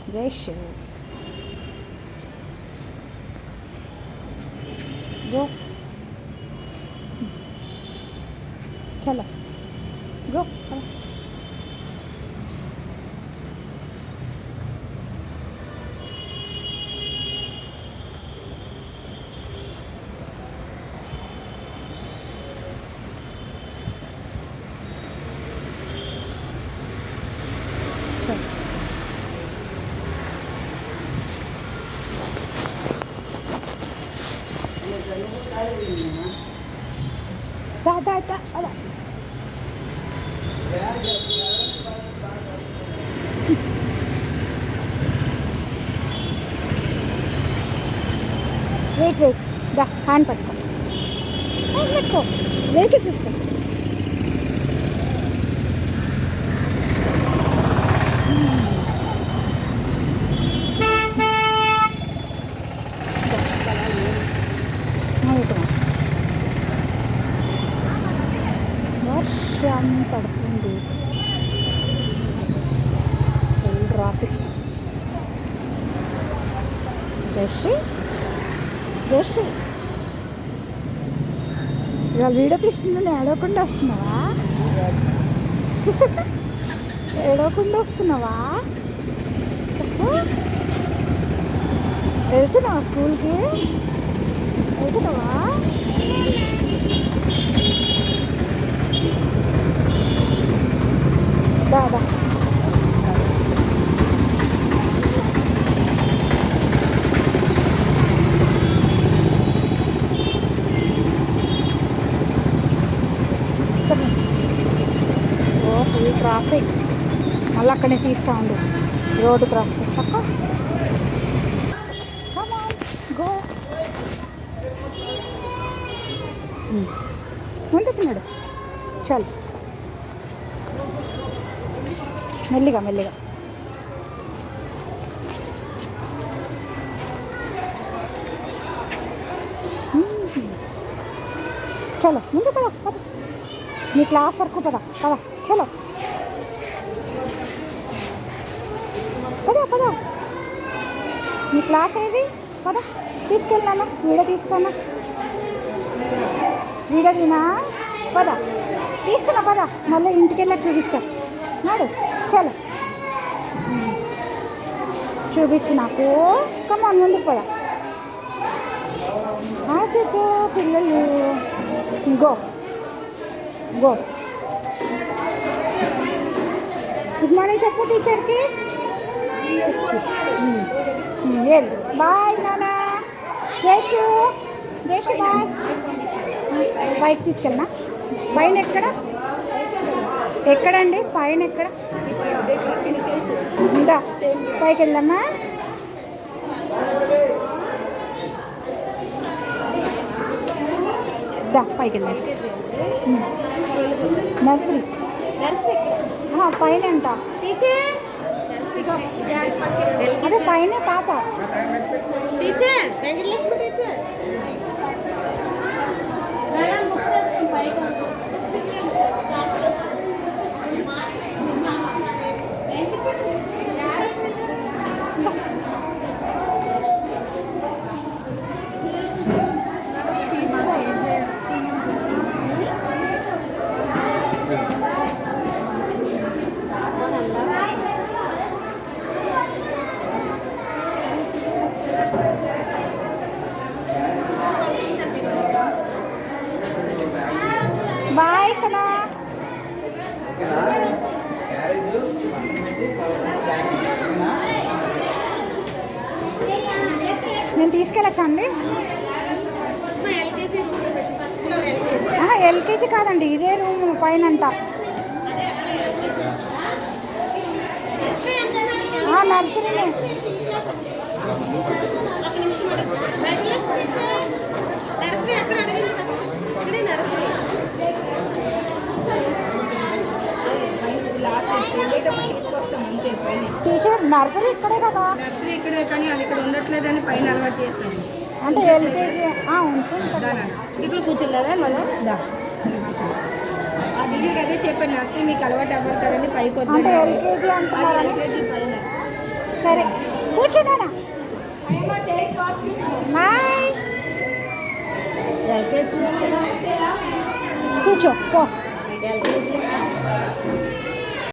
Yes. Go. चलो गो अला wait दा हैंड पट्को వెహికల్స్ ఇస్తాం వర్షం పడుతుంది ఫుల్ ట్రాఫిక్ జర్షి ఇవాళ వీడియో తీస్తుందని ఏడవకుండా వస్తున్నావా ఏడవకుండా వస్తున్నావా చెప్పు వెళ్తున్నావా స్కూల్కి వెళ్తున్నావా దాదా ఫుల్ ట్రాఫిక్ మళ్ళీ అక్కడనే తీస్తూ ఉండు రోడ్డు క్రాస్ చేస్తాక గో ముందుకున్నాడు చల్ మెల్లిగా మెల్లిగా చలో ముందు పద పద నీ క్లాస్ వరకు పద పద చలో పద పద నీ క్లాస్ ఏది పద తీసుకెళ్ళాను వీడియో తీస్తాను వీడియో తీనా పద తీస్తున్నా పద మళ్ళీ ఇంటికి వెళ్ళాక చూపిస్తా నాడు చలో చూపించు నాకు కమాన్ ముందుకు పద అదిగో పిల్లలు గో గో గుడ్ మార్నింగ్ చెప్పు టీచర్కి వెళ్ళు బాయ్ నానా జేషు బాయ్ పైకి తీసుకెళ్ళనా పైన ఎక్కడండి పైన ఎక్కడ ఉందా పైకి వెళ్దామా దా పైకి వెళ్దాం నర్సరీ పైన అంట అదే పైన పాప టీచర్ వెంకటలక్ష్మి టీచర్ బాయ్ కదా నేను తీసుకెళ్ళచ్చా అండి ఎల్కేజీ కాదండి ఇదే రూమ్ పైన అంట నర్సరీ టీచర్ నర్సరీ ఇక్కడే కదా నర్సరీ ఇక్కడే కానీ అది ఇక్కడ ఉండట్లేదని పైన అలవాటు చేస్తాను అంటే ఎల్కేజీ ఉంచండి ఇక్కడ కూర్చున్నారా మనం ఆ టీచర్కి అదే చెప్పాను నర్సరీ మీకు అలవాటు అవ్వరు కదండి పైకి అంటే ఎల్కేజీ అంటే ఎల్కేజీ పైన సరే కూర్చున్నానా బాయ్ కూర్చో పో